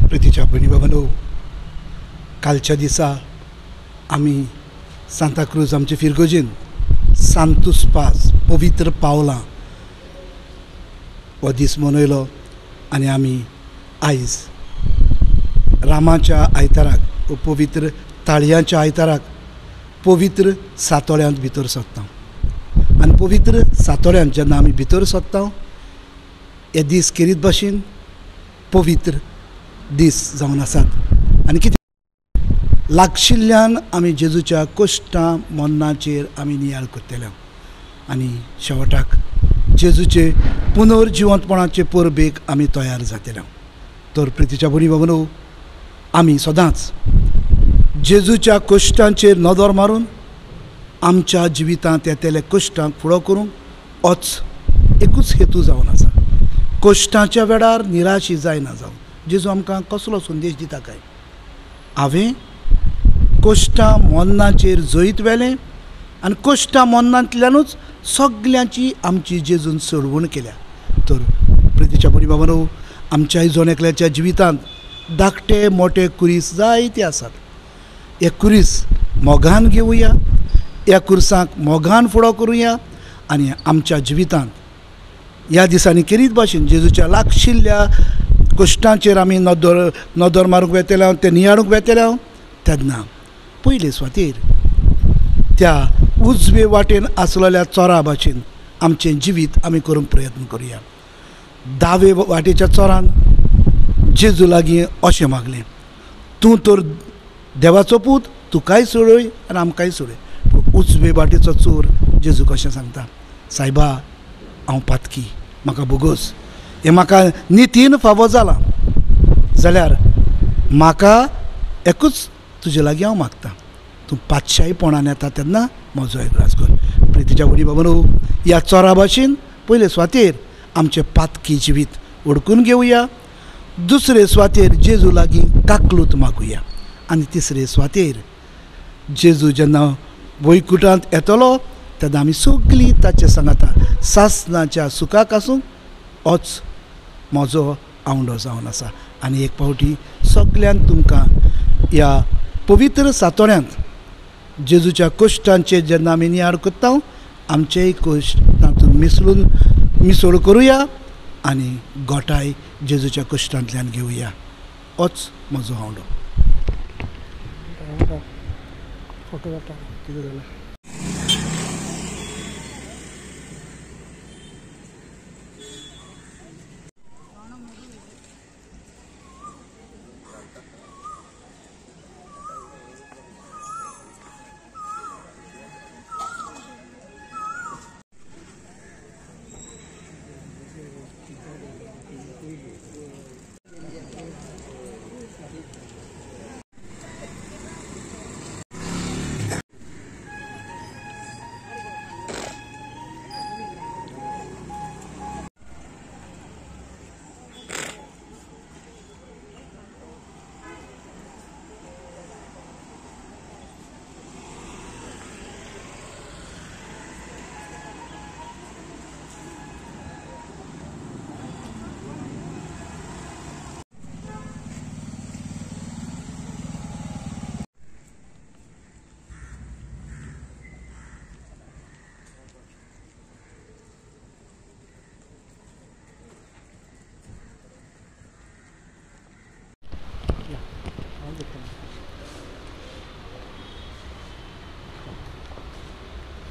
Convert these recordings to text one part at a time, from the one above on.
प्रितीच्या भयणी बाबांनो, कालच्या दिसा आमी सांताक्रूज आमचे फिरगोजेन सांतूस पास पवित्र पावलां हो दीस मनयलो आनी आमी आयज रामाच्या आयताराक पवित्र ताळयांच्या आयताराक पवित्र सातोळ्यांत भितर सरता आनी पवित्र सातोळ्यांत जेन्ना आमी भितर सरता हे दीस केरीत भाशेन पवित्र दीस जावन आसात आनी कितें लागशिल्ल्यान आमी जेजूच्या कश्टां मरणाचेर आमी नियाळ करतले आनी शेवटाक जेजूचे पुनर्जिवंतपणाचे परबेक आमी तयार जातले. तर प्रितीच्या भयणी बाबांनो, आमी सदांच जेजूच्या कश्टांचेर नदर मारून आमच्या जिवितांत येतल्या कश्टांक फुडो करूंक होच एकूच हेतू जावन आसा. कश्टांच्या वेळार निराशी जायना जावन जेजू आमकां कसलो संदेश दिता काय, हांवें कश्टां मरणाचेर जैत वेलें आनी कश्टां मरणांतल्यानूच सगल्यांची आमची जेजून सोडवण केल्या. तर प्रितीच्या भयणी बाबांनो, आमच्या इजोन एकल्याच्या जिवितांत धाकटे मोठे कुरीस जायते आसात. हे कुरीस मोगान घेवया, ह्या कुर्सांक मोगान फुडो करुया आनी आमच्या जिवितांत ह्या दिसांनी केरीत भाशेन जेजूच्या लागशिल्ल्या कश्टांचेर आमी नदर मारूंक वेतले ते नियाळूंक वेतले तेन्ना पयले सुवातेर त्या उजवे वाटेन आसलेल्या चोरा भाशेन आमचें जिवीत आमी करूंक प्रयत्न करुया. दावे वाटेच्या चोरान जेजू लागीं अशें मागलें, तूं तर देवाचो पूत, तूं कांय सोडय आनी आमकांय सोडय. पूण उजवे वाटेचो चोर जेजू कशें सांगता, सायबा हांव पातकी, म्हाका बोगोस, हें म्हाका नितीन फावो जाला जाल्यार म्हाका एकूच तुजे लागीं हांव मागतां, तूं पातशायपणान येता तेन्ना म्हजो एकरास कर. प्रितीच्या भयणी बाबांनो, ह्या चोरा भाशेन पयले सुवातेर आमचें पातकी जिवीत ओळखून घेवया, दुसरे सुवातेर जेजू लागीं काकलूत मागुया आनी तिसरे सुवातेर जेजू जेन्ना वैकुंठांत येतलो तेन्ना आमी सगळीं ताचे सांगाता सासणाच्या सुखाक आसूंक होच म्हजो आवडो जावन आसा. आनी एक फावटी सगल्यांक तुमकां ह्या पवित्र सातोळ्यांत जेजूच्या कश्टांचे जेन्ना आमी नियाळ करता आमचेय कश्ट तातूंत मिसळ करुया आनी गोठाय जेजूच्या कश्टांतल्यान घेवया. होच म्हजो आवडो.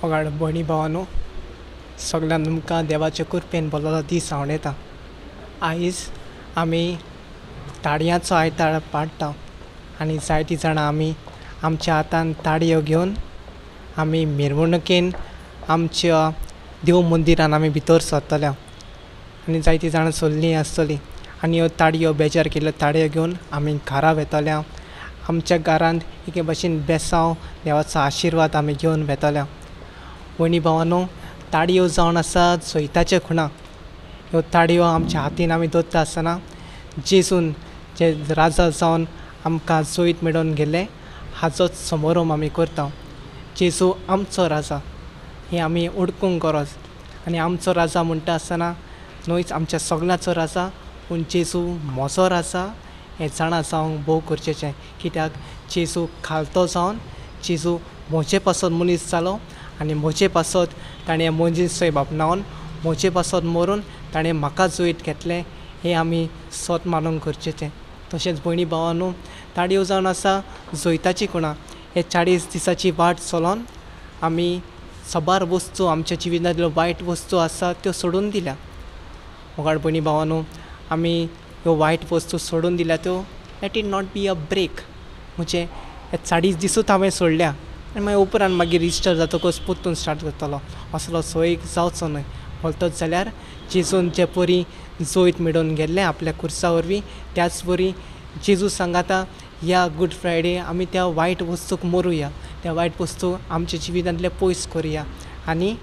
वगाड भयणी भावांनो, सगळ्यांक तुमकां देवाचे कृपेन बरो दीस हांव येता. आयज आमी ताळयांचो आयतार पाडटा आनी जायतीं जाणां आमी आमच्या हातान ताळयो घेवन आमी मिरवणुकेन आमच्या देव मंदिरान आमी भितर सरतले आनी जायतीं जाणां चल्लीं आसतलीं आनी ह्यो ताळयो बेजार केल्ल्यो ताळयो घेवन आमी घरा वेतले. आमच्या घरांत एके भाशेन बेसांव देवाचो आशिर्वाद आमी घेवन वेतले. भयणी भावांनो, ताळयो जावन आसा जैताच्या खुणा. ह्यो ताळयो आमच्या हातीन आमी दवरता आसतना जेजून जे राजा जावन आमकां जैत मेळोवन गेले हाचोच समारोप आमी करता. जेजू आमचो राजा हें आमी ओळखूंक गरज. आनी आमचो राजा म्हणटा आसतना न्हयच आमच्या सगळ्यांचो राजा, पूण जेजू म्हजो राजा हें जाणा जावंक भोव गरजेचें. कित्याक जेजू खालतो जावन जेजू म्हजे पासत मनीस जालो आनी म्हजे पासत ताणें मनीस आपणावन म्हजे पासत मरून ताणें म्हाका जैत घेतलें हें आमी सत मानूंक गरजेचें. तशेंच भयणी भावांनो, ताळयो जावन आसा जैताची खुणा. हे 40 दिसाची वाट चलोवन आमी सबार वस्तू आमच्या जिवितांतल्यो वायट वस्तू आसा त्यो सोडून दिल्या. मोगाळ भयणी भावांनो, आमी ह्यो वायट वस्तू सोडून दिल्या त्यो let it not be a break. म्हणजे हे 40 दिसूच हांवें सोडल्या आनी मागीर उपरांत मागीर रिस्टार्ट जातकच परतून स्टार्ट करतलो असलो सोयीक जावचो न्हय. बोलतोच जाल्यार जेजून जे परी जैत मेळोवन गेल्लें आपल्या कुर्सा वरवीं, त्याच परी जेजू सांगाता ह्या गूड फ्रायडे आमी त्या वायट वस्तूक मरुया, त्या वायट वस्तू आमच्या जिवितांतले पयस करुया आनी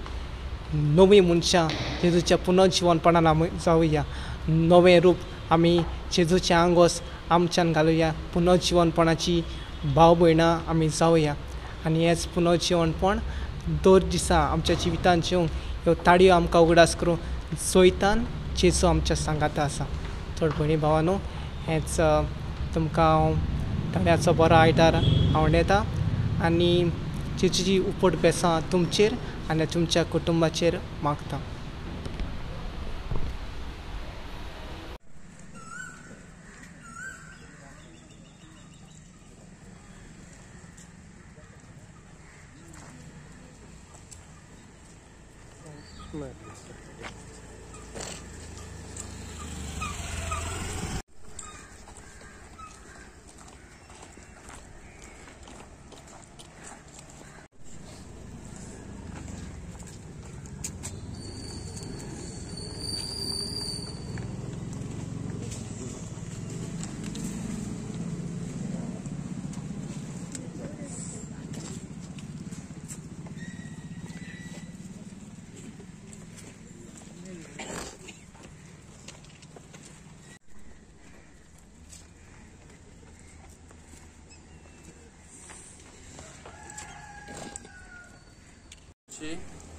नवीं मनशां जेजूच्या पुनर्जिवनपणान आमी जावुया. नवें रूप आमी जेजूचें आंगोस आमच्यान घालुया. पुनर्जिवनपणाची भाव भयणां आमी जावुया आनी हेंच पुनर्जिवनपण दर दिसा आमच्या जिवितांत जिवंक ह्यो ताळयो आमकां उगडास करूं जैतान जेजू आमच्या सांगाता आसा. चड भयणी भावांनो, हेंच तुमकां हांव ताळ्याचो बरो आयतार आवडयता आनी जेजूची उपट बेसां तुमचेर आनी तुमच्या कुटुंबाचेर मागता.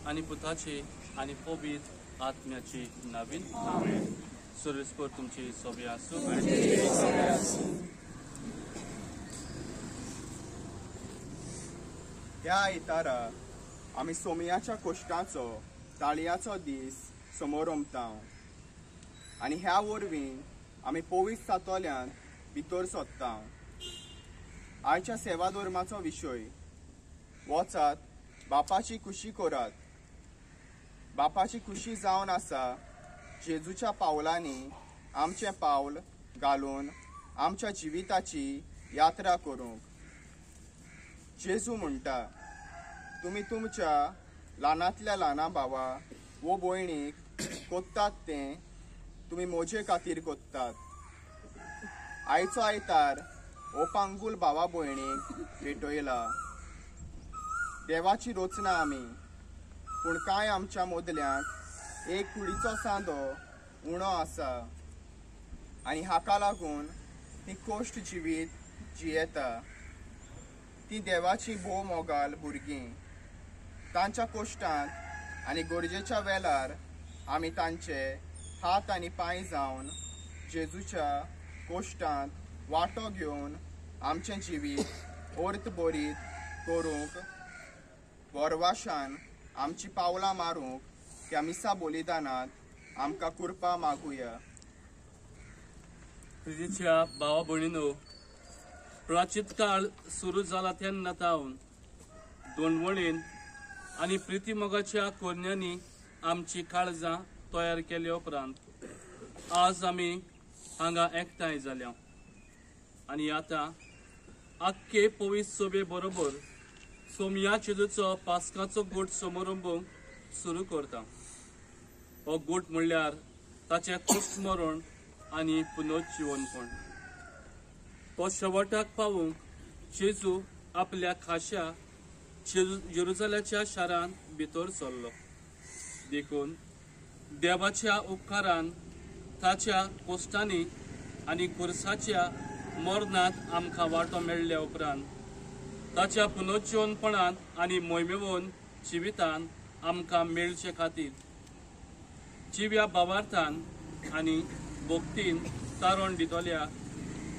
आनी पुताची आनी पवित्र आत्म्याची नवीन सर्वेस्पर तुमची सोबी आसूं. ह्या आयतारा आमी सोमयाच्या कोश्टाचो ताळयाचो दीस समोरमता आनी ह्या वरवीं आमी पवित्र सातोल्यांत भितर सोदता. आयच्या सेवा धर्माचो विशय वचात बापाची खुशी करात. बापाची खुशी जावन आसा जेजूच्या पावलांनी आमचें पावल घालून आमच्या जिविताची यात्रा करूंक. जेजू म्हणटा, तुमी तुमच्या ल्हानांतल्या ल्हाना भावा वो भयणीक कोत्तात तें तुमी म्हजे खातीर कोत्तात. आयचो आयतार हो पांगूल भावा भयणीक भेटयला. देवाची रचना आमी, पूण कांय आमच्या मोदल्यांक एक कुडीचो सांदो उणो आसा आनी हाका लागून ती कोश्ट जिवीत जियेता. ती देवाची भोव मोगाल भुरगीं. तांच्या कोश्टांत आनी गरजेच्या वेळार आमी तांचे हात आनी पांय जावन जेजूच्या कोश्टांत वांटो घेवन आमचें जिवीत अर्थ बरीत करूंक वरवाशान आमची पावलां मारूंक त्या मिसा बलिदानांत आमकां कृपा मागुया. प्रितीच्या भावा भयणीनो, प्राचीन काळ सुरू जाला तेन्ना तावन दोनवणेन आनी प्रिती मोगाच्या कोरण्यांनी आमची काळजां तयार केल्या उपरांत आज आमी हांगा एकठांय जाल्या आनी आतां आख्खे पवित्र सोबे बरोबर सोमया जेजूचो पास्काचो गोट समारंभ सुरू करता. हो गोट म्हणल्यार ताचें कुस्ट मरण आनी पुनर्जिवनपण. तो शेवटाक पावूंक जेजू आपल्या खाशा जेरुसलेमाच्या शारांत भितर सरलो देखून देवाच्या उपकारान ताच्या कोश्टांनी आनी कुर्साच्या मरणांत आमकां वांटो मेळ्ळ्या उपरांत ताच्या पुनरुज्जीवनपणान आनी मोहिमेवून जिवितान आमकां मेळचे खातीर जिव्या भावार्थान आनी भक्तीन तारण दितल्या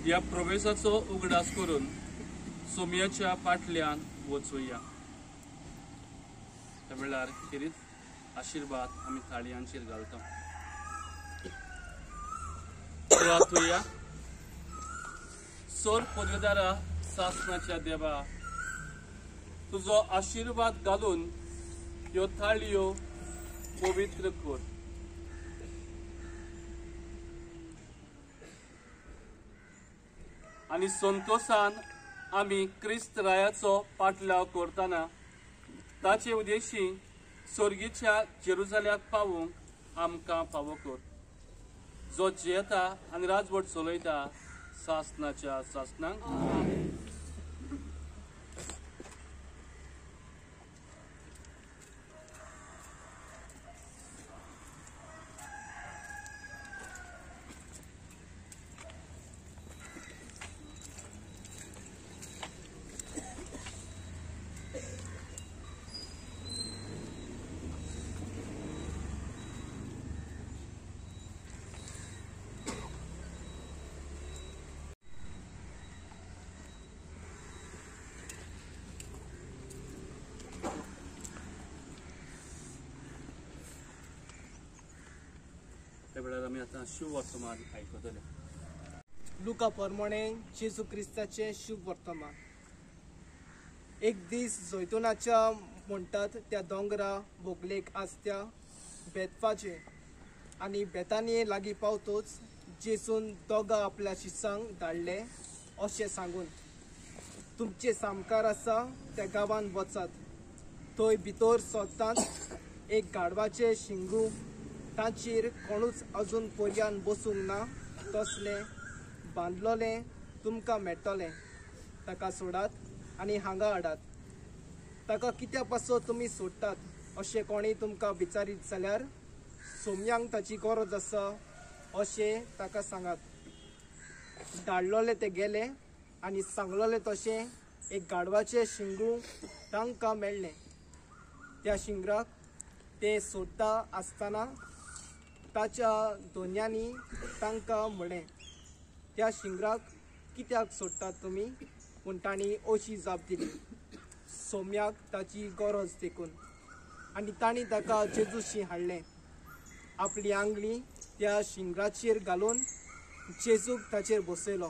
ह्या प्रवेशाचो उगडास करून सोम्याच्या फाटल्यान वचूया. त्या वेळार खेरीत आशिर्वाद आमी ताळयांचेर घालता. प्रार्थूया. सोर पदवेदारा सासणाच्या देवा, तुजो आशिर्वाद घालून ह्यो थाळयो पवित्र कर. आनी संतोषान आमी क्रिस्त रायाचो पाटलाव करतना ताचे उद्देशी स्वर्गीच्या जेरुसलेमाक पावूंक आमकां फावो कर, जो जेता आनी राजवट चलयता सासणाच्या सासणांक. त्या वेळार आमी आतां शुभ वर्तमान आयकतले. लुका प्रमाणे जेजू क्रिस्ताचे शुभ वर्तमान. एक दीस जैतुनाच्या म्हणटात त्या दोंगरा बोगलेक आसत्या बेतफाचे आनी बेतानिये लागीं पावतोच जेजून दोगां आपल्या शिष्यांक धाडले अशें सांगून, तुमचे सामकार आसा त्या गांवांत वचात. थंय भितर सरताच एक गाडवाचें शिंगू ताचेर कोणूच अजून पर्यान बसूंक ना तसलें बांदलोलें तुमकां मेळटलें. ताका सोडात आनी हांगा हाडात. ताका कित्या पासो तुमी सोडटात अशें कोणीय तुमकां विचारीत जाल्यार सोम्यांक ताची गरज आसा अशें ताका सांगात. धाडलोले ते गेले आनी सांगलोले तशें एक गाडवाचें शिंगू तांकां मेळ्ळें. त्या शिंगराक ते सोडटा आसतना ताच्या दोनयांनी तांकां म्हळें, त्या शिंगराक कित्याक सोडटात तुमी? पूण तांणी अशी जाप दिली, सोम्याक ताची गरज देखून. आनी तांणी ताका जेजूशी हाडलें. आपली आंगली त्या शिंगराचेर घालून जेजूक ताचेर बसयलो.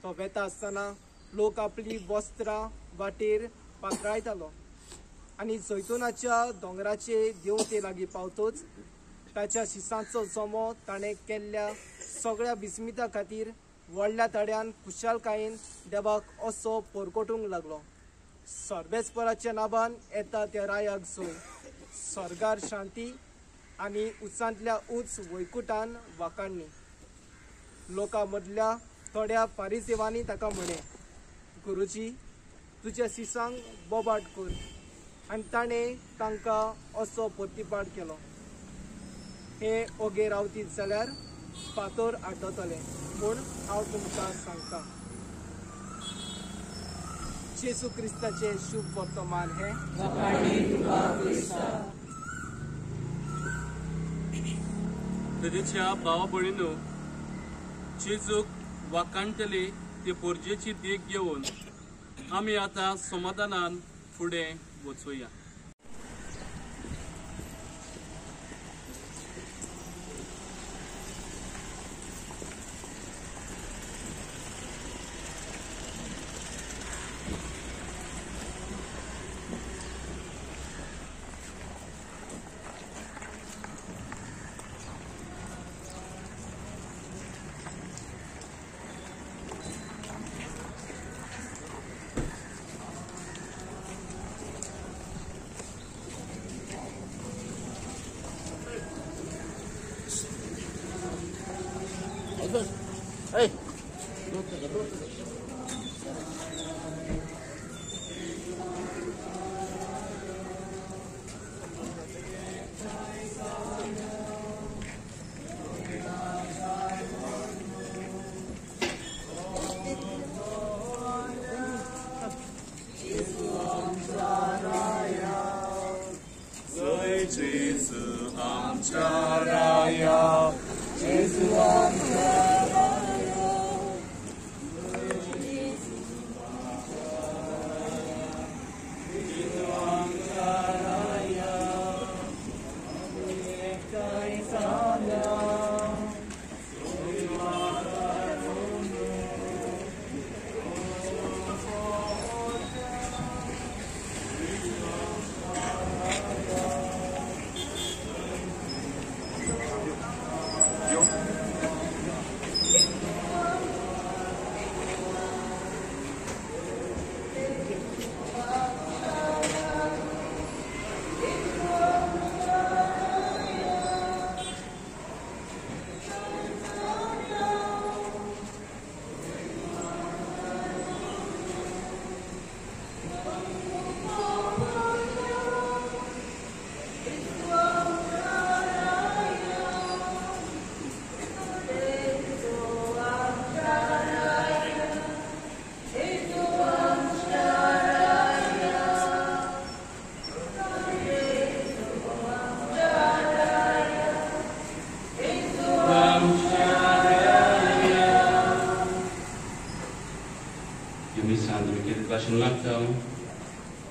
तो वेता आसतना लोक आपली वस्त्रां वाटेर पातरायतालो. आनी जैतुनाच्या दोंगराचे देवते लागीं पावतोच ताच्या शिसांचो जमो ताणें केल्ल्या सगळ्या बिस्मिता खातीर व्हडल्या तड्यान खुशालकायेन देवाक असो परकोटूंक लागलो. सर्वेस्पराच्या नांवान येता त्या रायाक जोय. स्वर्गार शांती आनी उंचांतल्या उंच वैकुंठान वाकाणणी. लोकां मदल्या थोड्या फारिसेवांनी ताका म्हळें, गुरुजी, तुज्या शिसांक बोबाट कर. आनी ताणें तांकां असो प्रतिपाद केलो, हे ओगे रावतीत जाल्यार फातर आड्डतले. पूण हांव तुमकां सांगतां, जेजू क्रिस्ताचे शुभ वर्तमान हे. तरेच्या भावा भयणीनो, जेजूक वाकाणटली ती पोरजेची देख घेवन आमी आतां समाधानान फुडें वचूया. जेजू आमच्या राया, जेजू आमच्या राया, जेजू आमच्या राया, काय सांगा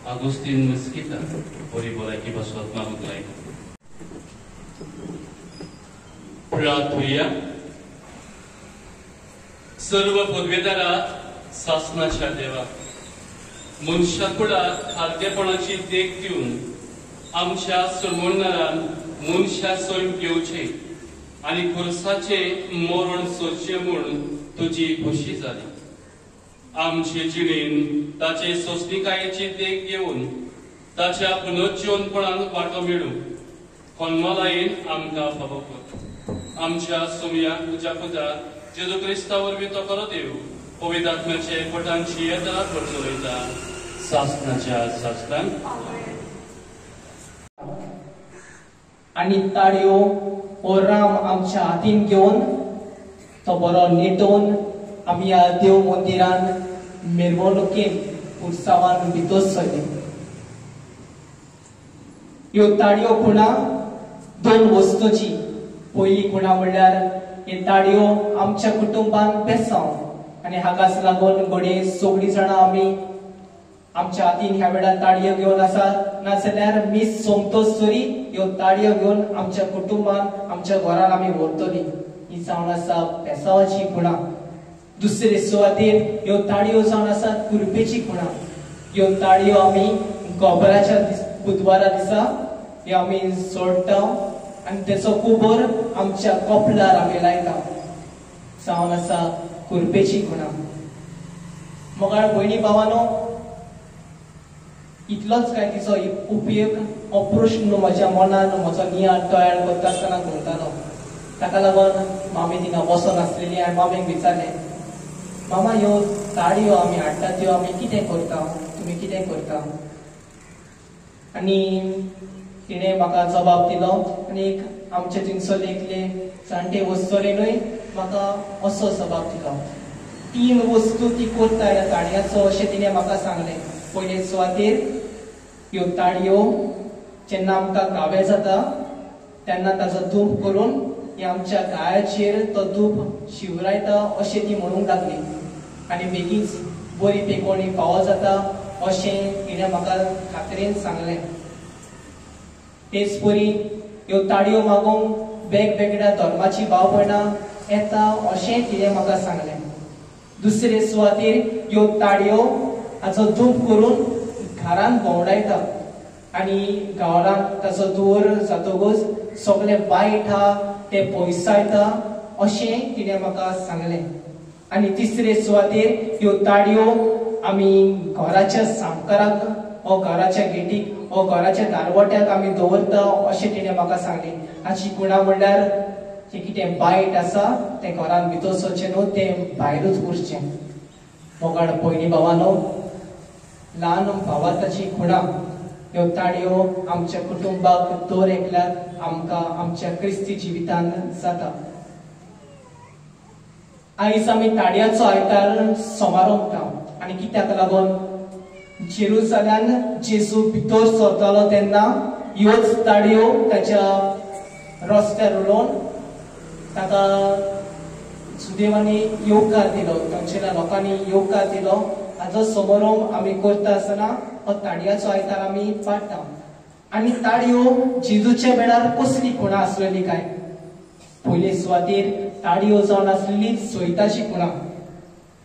Agustin Mesquita, Oribolaki Baswat Mamuglai. प्रार्थूया. सर्व पदवेदारात सासनाच्या देवा, मनशाकुळात खाद्यपणाची देख दिवन आमच्या सरमोडणारान मनशा सैम घेवचे आणि खुर्साचे मरण सोडचे म्हूण तुजी खुशी जाली. आमचे जिणेन ताचे सोसणीकायेची देख घेवन ताच्या पुनर्जीवनपणान वांटो मेळूं खोनमलायेन आमकां फावो कर. आमच्या सुमयाक तुज्या पुताक जेजू क्रिस्ता वरवीं तो करो देव पवित्र आत्म्याचे पटांची येता चलयता सासनाच्या सासनान. आणि ताळयो ओ राम आमच्या हातीन घेवन तो बरो नेटोवन आमी ह्या देव मंदिरान मिरवणुकेन उत्सवान भितर सरले. ह्यो ताळयो खुणा दोन वस्तूची. पयली खुणा म्हणल्यार हे ताळयो आमच्या कुटुंबान बेसांव आनी हाकाच लागून घडये सगळीं जाणां आमी आमच्या हातीन ह्या वेळार ताळयो घेवन आसात. नाजाल्यार मीस सोमतोच तरी ह्यो ताळयो घेवन आमच्या कुटुंबान आमच्या घरान आमी व्हरतली. ही जावन आसा बेसावाची खुणा. दुसरे सुवातेर ह्यो ताळयो जावन आसात कुरबेची खुणा. ह्यो ताळयो आमी गोबराच्या बुधवारा दिसा ह्यो आमी सोडटा आनी तेचो कुबर आमच्या कपलार आमी लायता. जावन आसा कुरबेची खुणा. मोगाळ भयणी भावानो, इतलोच काय तिचो उपयोग हो प्रश्न म्हज्या मनान म्हजो नियाळ तयार करता आसतना घुंवतालो. ताका लागून मामी थिंगा बसून आसलेली आनी मामीक विचारलें, मामा ह्यो ताळयो आमी हाडटात त्यो आमी कितें करता, तुमी कितें करता? आनी तिणें म्हाका जबाब दिलो आनी आमचे थिंगसर एकले जाणटे वस्तोरेनूय म्हाका असो जबाब दिलो. 3 वस्तू ती करता ह्या ताळयांचो अशें तिणें म्हाका सांगलें. पयले सुवातेर ह्यो ताळयो जेन्ना आमकां गावे जाता तेन्ना ताचो धूप करून हे आमच्या गायाचेर तो धूप शिवरायता अशें ती म्हणूंक लागली. आनी बेगीच बरी पेकोणी फावो जाता अशें तिणें म्हाका खात्रेन सांगलें. तेच परी ह्यो ताळयो मागोवंक वेगवेगळ्या धर्माची भाव भयणां येता अशें तिणें म्हाका सांगलें. दुसरे सुवातेर ह्यो ताळयो हाचो धूप करून घरान भोंवडायता आनी गांवांत ताचो धुवर जातकूच सगळे वायट आहा ते पयसायता अशें तिणें म्हाका सांगलें. आनी तिसरे सुवातेर ह्यो ताळयो आमी घराच्या सामकाराक हो घराच्या गेटीक हो घराच्या दारवट्याक आमी दवरता अशें तिणें म्हाका सांगलें. हाची खुणा म्हणल्यार जें कितें वायट आसा तें घरान भितर सरचें न्हू, तें भायरूच उरचें. मोगाळ भयणी भावानो, ल्हान भावाताची खुणा ह्यो ताळयो आमच्या कुटुंबाक दर एकल्याक आमकां आमच्या क्रिस्ती जिवितान जाता. आयज आमी ताळयांचो आयतार समारंभ आनी कित्याक लागून जेरुसलेमान जेजू भितर सरतालो तेन्ना ह्योच ताळयो ताच्या रस्त्यार उलोवन ताका सुदैवानी येवकार दिलो, थंयच्या लोकांनी येवकार दिलो. हाजो समारोप आमी करता आसतना हो ताळयाचो आयतार आमी पाडटा. आनी ताळयो जेजूच्या वेळार कसली खुणां आसलेली काय? पयले सुवातेर ताळयो जावन आसलेली सोयताची खुणां.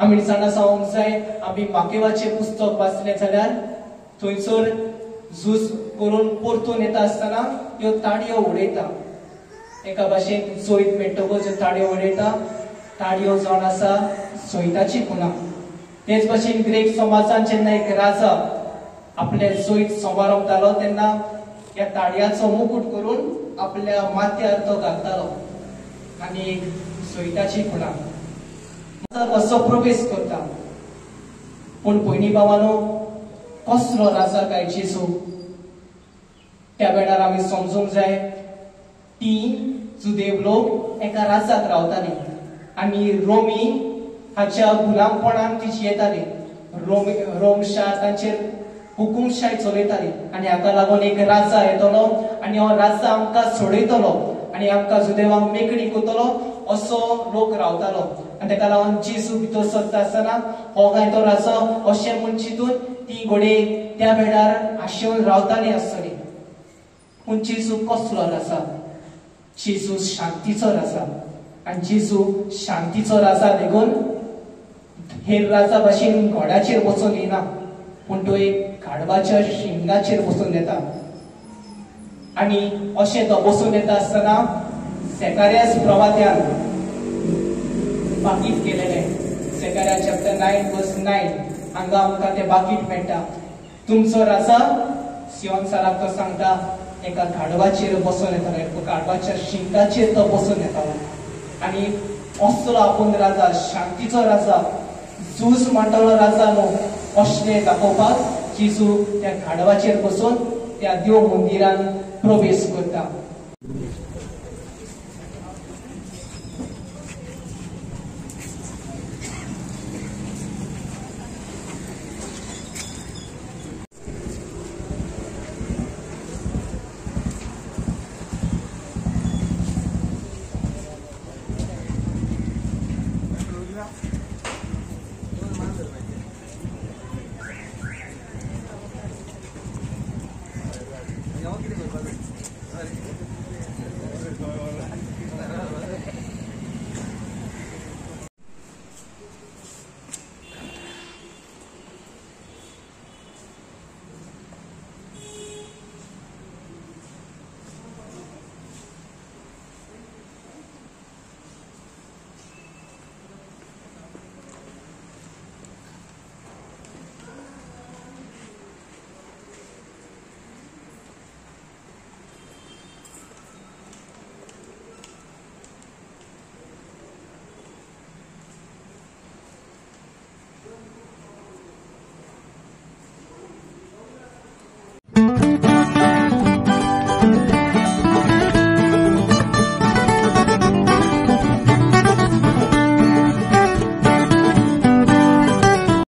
आमी दिसांना सांगूंक जाय, आमी माकेवाचें पुस्तक वाचलें जाल्यार थंयसर झूज करून परतून येता आसतना ह्यो ताळयो उडयता. एका भाशेन सोयत मेळटकच ह्यो ताळयो उडयता. ताळयो जावन आसा सोयताची खुणां. तेच भाशेन ग्रीक समाजान जेन्ना एक राजा आपले सोयत समारंभ जालो तेन्ना ह्या ताळयाचो मुकुट करून आपल्या माथ्यार तो घालतालो आनी एक सोयताची खुणां असो प्रवेश करता. पूण भयणी भावानो, कसलो राजा काय जेजू? त्या वेळार आमी समजूंक जाय, ती जुदेव लोक एका राजाक रावताली आनी रोमी हाच्या गुलामपणान ती येताली. रोमशाह तांचेर हुकुमशाही चलयताली आनी हाका लागून एक राजा येतलो आनी हो राजा आमकां सोडयतलो आनी आमकां जुदेवांक मेकळी करतलो असो लोक रावतालो. आनी ताका लागून जेजू भितर सरता आसतना हो काय तो राजो अशें म्हूण चिंतून ती घोडे त्या वेळार आशेवन रावताली आसतली. पूण जेजू कसलो राजा? जेजू शांतीचो राजा. आनी जेजू शांतीचो राजा देखून हेर राजा भाशेन घोड्याचेर बसून येना, पूण तो एक गाढवाच्या शिंगाचेर बसून येता. आनी अशें तो बसून येता आसतना झेकार्यास प्रवाद्यान बाकीत केलेलें. झेकार्या चॅप्टर 9:9 हांगा आमकां तें बाकीत मेळटा. तुमचो राजा सियोन साराक तो सांगता एका गाढवाचेर बसून येतालो, एका गाढवाच्या शिंगाचेर तो बसून येतालो. आनी असलो आपूण राजा, शांतीचो राजा, झूज मांडटलो राजा न्हू अशें दाखोवपाक जेजू त्या गाढवाचेर बसून त्या देव मंदिरान प्रवेश करता.